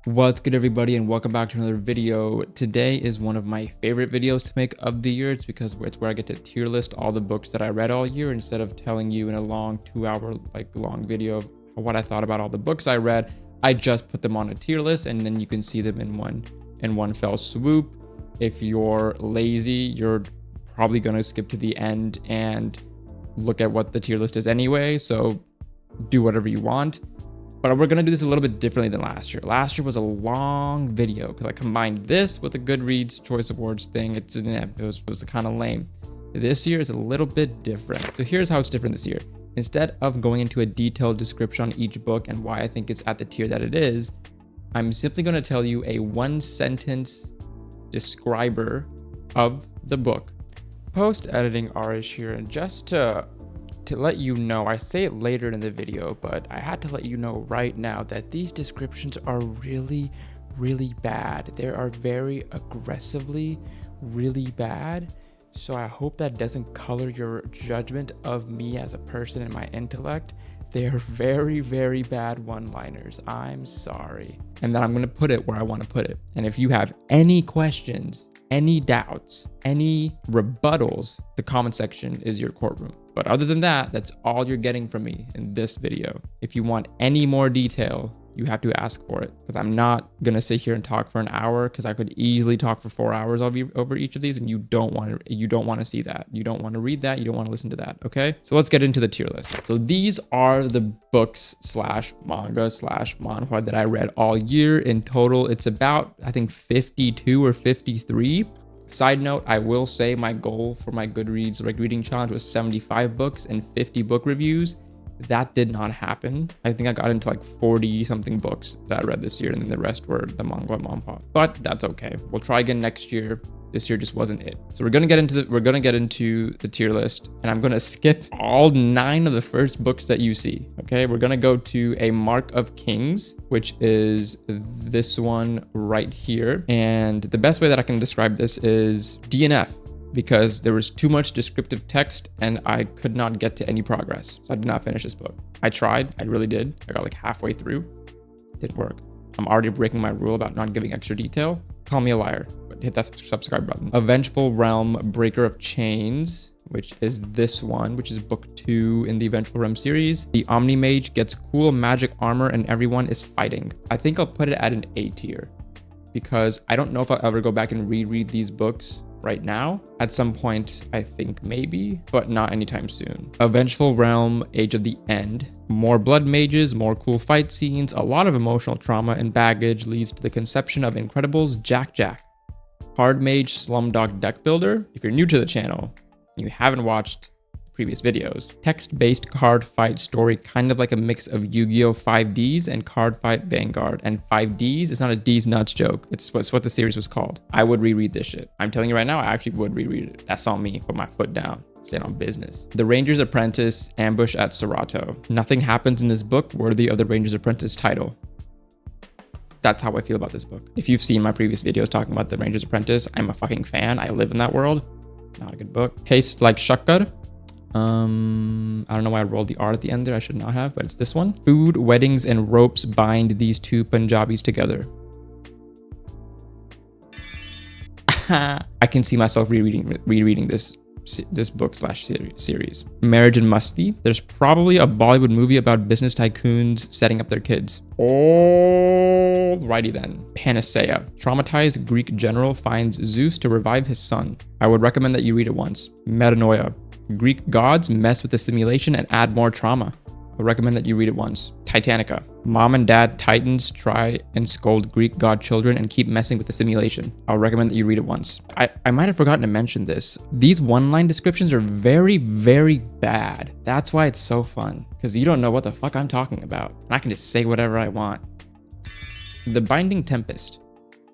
What's good, everybody, and welcome back to another video. Today is one of my favorite videos to make of the year. It's because it's where I get to tier list all the books that I read all year instead of telling you in a long 2-hour long video of what I thought about all the books I read. I just put them on a tier list and then you can see them in one fell swoop. If you're lazy, you're probably gonna skip to the end and look at what the tier list is anyway, so do whatever you want. But we're gonna do this a little bit differently than last year. Last year was a long video because I combined this with the Goodreads Choice Awards thing. It was kind of lame. This year is a little bit different. So here's how it's different this year. Instead of going into a detailed description on each book and why I think it's at the tier that it is, I'm simply gonna tell you a one-sentence describer of the book. Post-editing Arish here, and just to let you know, I say it later in the video, but I had to let you know right now that these descriptions are really, really bad. They are very aggressively really bad. So I hope that doesn't color your judgment of me as a person and my intellect. They are very, very bad one-liners. I'm sorry. And then I'm gonna put it where I wanna put it. And if you have any questions, any doubts, any rebuttals, the comment section is your courtroom. But other than that, that's all you're getting from me in this video. If you want any more detail, you have to ask for it, because I'm not gonna sit here and talk for an hour, because I could easily talk for 4 hours over each of these, and you don't want to see that. You don't want to read that. You don't want to listen to that. Okay, so let's get into the tier list. So these are the books / manga / manhwa that I read all year. In total, it's about, I think, 52 or 53. Side note, I will say my goal for my Goodreads reading challenge was 75 books and 50 book reviews. That did not happen. I think I got into 40 something books that I read this year, and then the rest were the manga and manhwa. But that's okay. We'll try again next year. This year just wasn't it. So we're gonna get into the tier list, and I'm gonna skip all 9 of the first books that you see. Okay, we're gonna go to A Mark of Kings, which is this one right here. And the best way that I can describe this is DNF, because there was too much descriptive text and I could not get to any progress. So I did not finish this book. I tried, I really did. I got halfway through, didn't work. I'm already breaking my rule about not giving extra detail. Call me a liar, but hit that subscribe button. A Vengeful Realm, Breaker of Chains, which is this one, which is book 2 in the Vengeful Realm series. The Omni Mage gets cool magic armor and everyone is fighting. I think I'll put it at an A tier, because I don't know if I'll ever go back and reread these books right now. At some point, I think maybe, but not anytime soon. A Vengeful Realm, Age of the End. More blood mages, more cool fight scenes, a lot of emotional trauma and baggage leads to the conception of Incredibles Jack Jack. Hard Mage Slumdog Deck Builder. If you're new to the channel and you haven't watched previous videos, text-based card fight story, kind of like a mix of Yu-Gi-Oh! 5Ds and Card Fight Vanguard. And 5Ds is not a D's nuts joke. It's what the series was called. I would reread this shit. I'm telling you right now, I actually would reread it. That's on me. Put my foot down. Stand on business. The Ranger's Apprentice, Ambush at Serato. Nothing happens in this book worthy of the Ranger's Apprentice title. That's how I feel about this book. If you've seen my previous videos talking about the Ranger's Apprentice, I'm a fucking fan. I live in that world. Not a good book. Tastes Like Shakkar. I don't know why I rolled the R at the end there. I should not have, but it's this one. Food, Weddings, and Ropes bind these two Punjabis together. I can see myself rereading this book / series. Marriage and Musty. There's probably a Bollywood movie about business tycoons setting up their kids. Alrighty then. Panacea. Traumatized Greek general finds Zeus to revive his son. I would recommend that you read it once. Metanoia. Greek gods mess with the simulation and add more trauma. I recommend that you read it once. Titanica. Mom and dad titans try and scold Greek god children and keep messing with the simulation. I'll recommend that you read it once. I might have forgotten to mention this. These one-line descriptions are very, very bad. That's why it's so fun, because you don't know what the fuck I'm talking about. And I can just say whatever I want. The Binding Tempest.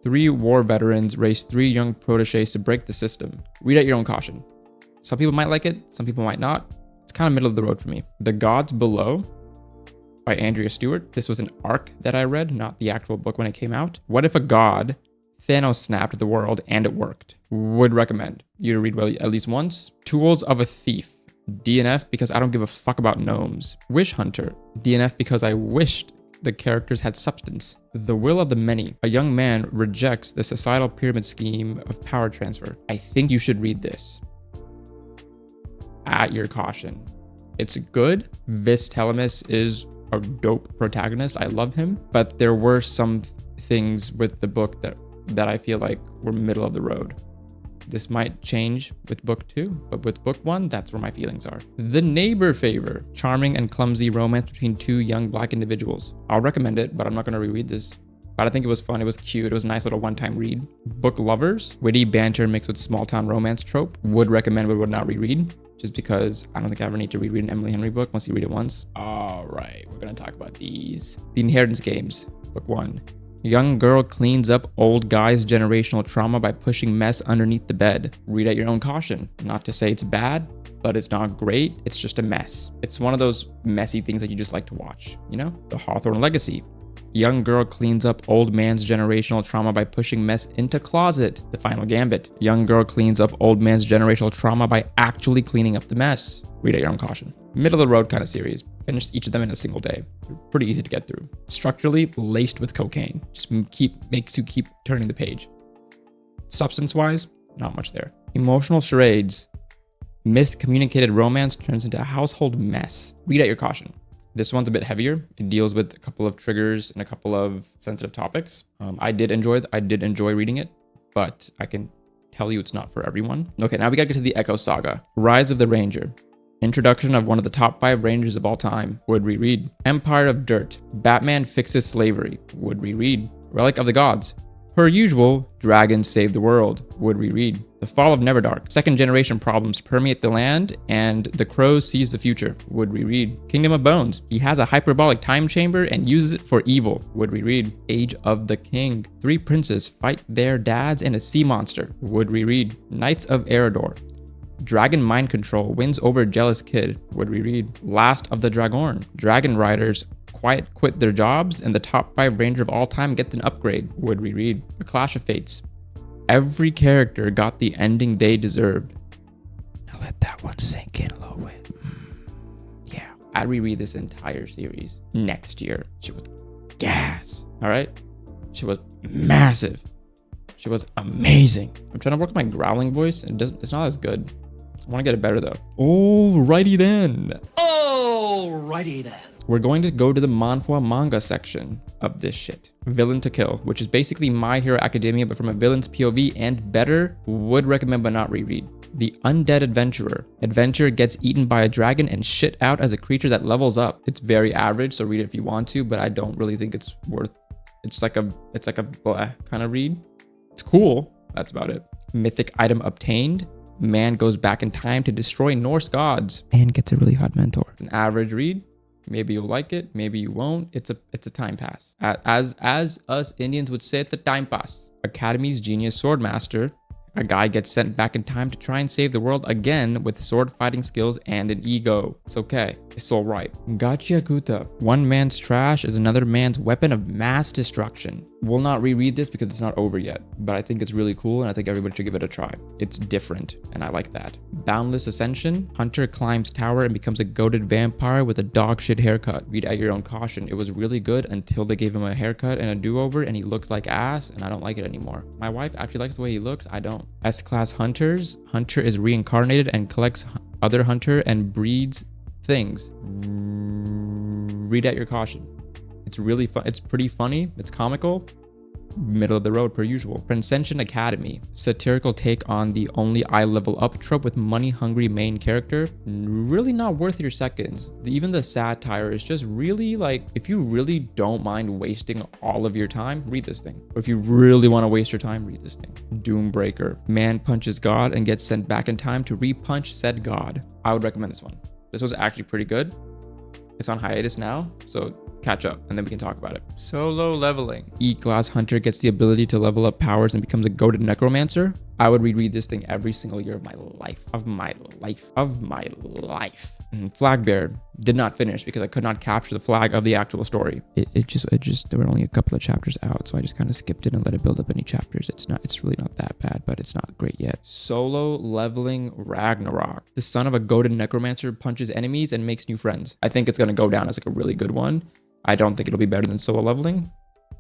3 war veterans race 3 young protégés to break the system. Read at your own caution. Some people might like it, some people might not. It's kind of middle of the road for me. The Gods Below by Andrea Stewart. This was an arc that I read, not the actual book when it came out. What if a god, Thanos snapped the world and it worked? Would recommend you to read at least once. Tools of a Thief. DNF because I don't give a fuck about gnomes. Wish Hunter. DNF because I wished the characters had substance. The will of the many. A young man rejects the societal pyramid scheme of power transfer. I think you should read this. At your caution. It's good. Vis Telemus is a dope protagonist. I love him. But there were some things with the book that I feel like were middle of the road. This might change with book 2, but with book 1, that's where my feelings are. The Neighbor Favor. Charming and clumsy romance between two young black individuals. I'll recommend it, but I'm not going to reread this. But I think it was fun. It was cute. It was a nice little one-time read. Book Lovers. Witty banter mixed with small-town romance trope. Would recommend, but would not reread. Just because I don't think I ever need to reread an Emily Henry book once you read it once. All right, we're going to talk about these. The Inheritance Games. Book 1. Young girl cleans up old guy's generational trauma by pushing mess underneath the bed. Read at your own caution. Not to say it's bad, but it's not great. It's just a mess. It's one of those messy things that you just like to watch, you know? The Hawthorne Legacy. Young girl cleans up old man's generational trauma by pushing mess into closet. The Final Gambit. Young girl cleans up old man's generational trauma by actually cleaning up the mess. Read at your own caution. Middle of the road kind of series. Finish each of them in a single day. They're pretty easy to get through. Structurally laced with cocaine. Just makes you keep turning the page. Substance-wise, not much there. Emotional charades. Miscommunicated romance turns into a household mess. Read at your caution. This one's a bit heavier. It deals with a couple of triggers and a couple of sensitive topics. I did enjoy reading it, but I can tell you it's not for everyone. Okay, now we gotta get to the Echo Saga. Rise of the Ranger. Introduction of one of the top 5 Rangers of all time. Would reread. Empire of Dirt. Batman fixes slavery. Would reread. Relic of the Gods. Per usual, dragons save the world. Would reread. The Fall of Neverdark. Second generation problems permeate the land, and the Crow sees the future. Would reread. Kingdom of Bones. He has a hyperbolic time chamber and uses it for evil. Would reread. Age of the King. 3 princes fight their dads and a sea monster. Would reread. Knights of Eredor. Dragon mind control wins over jealous kid. Would reread. Last of the Dragon. Dragon riders quit their jobs, and the top 5 ranger of all time gets an upgrade. Would reread. A Clash of Fates. Every character got the ending they deserved. Now let that one sink in a little bit. Yeah, I'd reread this entire series next year. She was gas. All right, she was massive. She was amazing. I'm trying to work my growling voice. It's not as good. I want to get it better though. Alrighty then. We're going to go to the manhwa manga section of this shit. Villain to Kill, which is basically My Hero Academia, but from a villain's POV and better. Would recommend but not reread. The Undead Adventurer. Adventurer gets eaten by a dragon and shit out as a creature that levels up. It's very average, so read it if you want to, but I don't really think it's worth. It's like a blah kind of read. It's cool. That's about it. Mythic Item Obtained. Man goes back in time to destroy Norse gods and gets a really hot mentor. An average read. Maybe you'll like it, maybe you won't. It's a time pass. As us Indians would say, it's a time pass. Academy's Genius Swordmaster. A guy gets sent back in time to try and save the world again with sword fighting skills and an ego. It's okay. It's alright. Gachiakuta. One man's trash is another man's weapon of mass destruction. We'll not reread this because it's not over yet, but I think it's really cool and I think everybody should give it a try. It's different and I like that. Boundless Ascension. Hunter climbs tower and becomes a goated vampire with a dog shit haircut. Read at your own caution. It was really good until they gave him a haircut and a do-over and he looks like ass and I don't like it anymore. My wife actually likes the way he looks. I don't. S-Class Hunters. Hunter is reincarnated and collects other hunter and breeds things. Read at your caution. It's really fun. It's pretty funny. It's comical. Middle of the road per usual. Transcension Academy. Satirical take on the only eye level up trope with money-hungry main character. Really not worth your seconds. Even the satire is just really like, if you really don't mind wasting all of your time, read this thing. Or if you really want to waste your time, read this thing. Doombreaker. Man punches God and gets sent back in time to re-punch said God. I would recommend this one. This was actually pretty good. It's on hiatus now, so catch up and then we can talk about it. Solo Leveling. E-Class Hunter gets the ability to level up powers and becomes a goated necromancer. I would reread this thing every single year of my life, Flag Bear did not finish because I could not capture the flag of the actual story. It just, there were only a couple of chapters out, so I just kind of skipped it and let it build up any chapters. It's really not that bad, but it's not great yet. Solo Leveling Ragnarok. The son of a goated necromancer punches enemies and makes new friends. I think it's going to go down as like a really good one. I don't think it'll be better than Solo Leveling,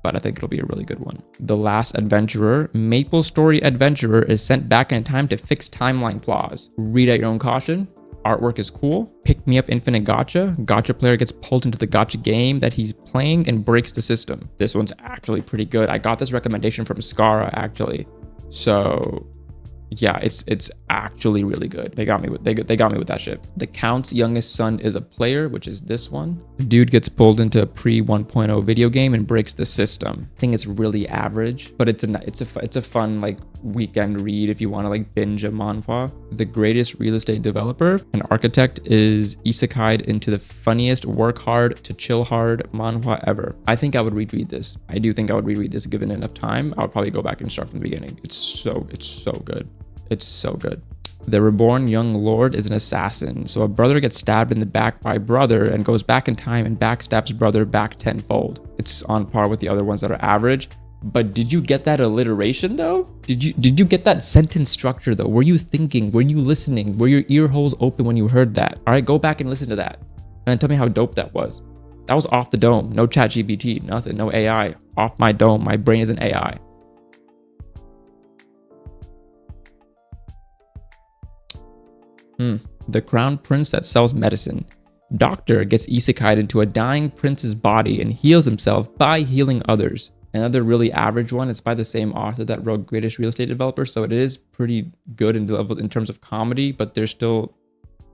but I think it'll be a really good one. The Last Adventurer. Maple Story Adventurer is sent back in time to fix timeline flaws. Read at your own caution. Artwork is cool. Pick Me Up Infinite Gacha. Gacha player gets pulled into the gacha game that he's playing and breaks the system. This one's actually pretty good. I got this recommendation from Saga actually. So yeah, it's actually really good. They got me with that shit. The Count's youngest son is a player, which is this one. Dude gets pulled into a pre 1.0 video game and breaks the system. I think it's really average, but it's a fun like weekend read if you want to like binge a manhwa. The Greatest Real Estate Developer and Architect is isekai'd into the funniest work hard to chill hard manhwa ever. I think I would reread this. I do think I would reread this given enough time. I would probably go back and start from the beginning. It's so good. It's so good. The Reborn Young Lord is an assassin. So a brother gets stabbed in the back by brother and goes back in time and backstabs brother back tenfold. It's on par with the other ones that are average. But did you get that alliteration though? Did you get that sentence structure though? Were you thinking? Were you listening? Were your ear holes open when you heard that? All right, go back and listen to that. And then tell me how dope that was. That was off the dome. No chat GPT, nothing, no AI. Off my dome. My brain is an AI. The Crown Prince that sells medicine. Doctor gets isekai'd into a dying prince's body and heals himself by healing others. Another really average one. It's by the same author that wrote Greatest Real Estate Developer, so it is pretty good in terms of comedy, but there's still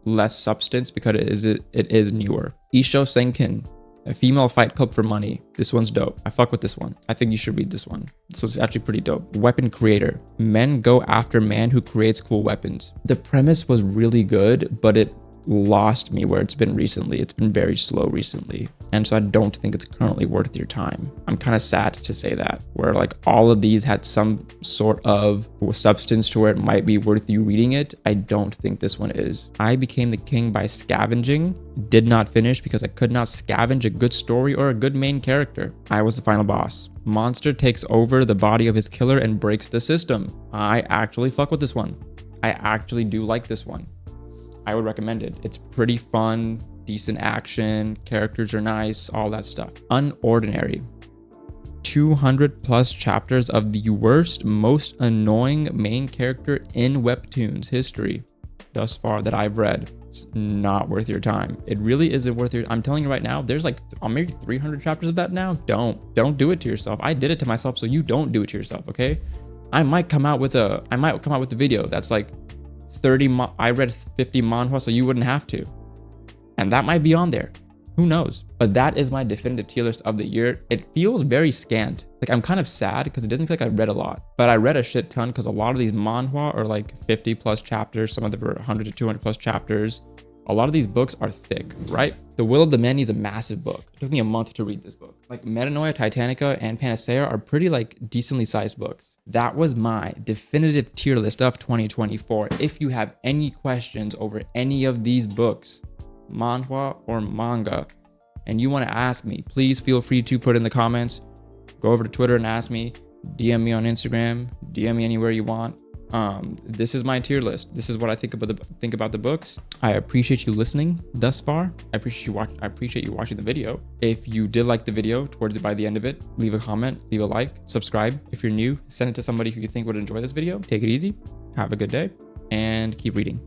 less substance because it is newer. Isho Senkin. A female fight club for money. This one's dope. I fuck with this one. I think you should read this one. This one's actually pretty dope. Weapon Creator. Men go after man who creates cool weapons. The premise was really good, but it lost me where it's been recently. It's been very slow recently. And so I don't think it's currently worth your time. I'm kind of sad to say that, where like all of these had some sort of substance to where it might be worth you reading it. I don't think this one is. I Became the King by Scavenging. Did not finish because I could not scavenge a good story or a good main character. I was the final boss. Monster takes over the body of his killer and breaks the system. I actually fuck with this one. I actually do like this one. I would recommend it. It's pretty fun, decent action, characters are nice, all that stuff. Unordinary. 200 plus chapters of the worst, most annoying main character in Webtoons history thus far that I've read. It's not worth your time. It really isn't worth your. I'm telling you right now, there's like maybe 300 chapters of that now. Don't do it to yourself. I did it to myself, so you don't do it to yourself, okay? I might come out with a video that's like 30. I read 50 manhwa, so you wouldn't have to, and that might be on there. Who knows? But that is my definitive tier list of the year. It feels very scant. Like I'm kind of sad because it doesn't feel like I read a lot, but I read a shit ton because a lot of these manhwa are like 50 plus chapters. Some of them are 100 to 200 plus chapters. A lot of these books are thick, right? The Will of the Many is a massive book. It took me a month to read this book. Like Metanoia, Titanica, and Panacea are pretty like decently sized books. That was my definitive tier list of 2024. If you have any questions over any of these books, manhwa or manga, and you want to ask me, please feel free to put in the comments. Go over to Twitter and ask me. DM me on Instagram. DM me anywhere you want. This is my tier list. This is what I think about the books. I appreciate you listening thus far. I appreciate you watching the video. If you did like the video by the end of it, leave a comment, leave a like, subscribe. If you're new, send it to somebody who you think would enjoy this video. Take it easy. Have a good day and keep reading.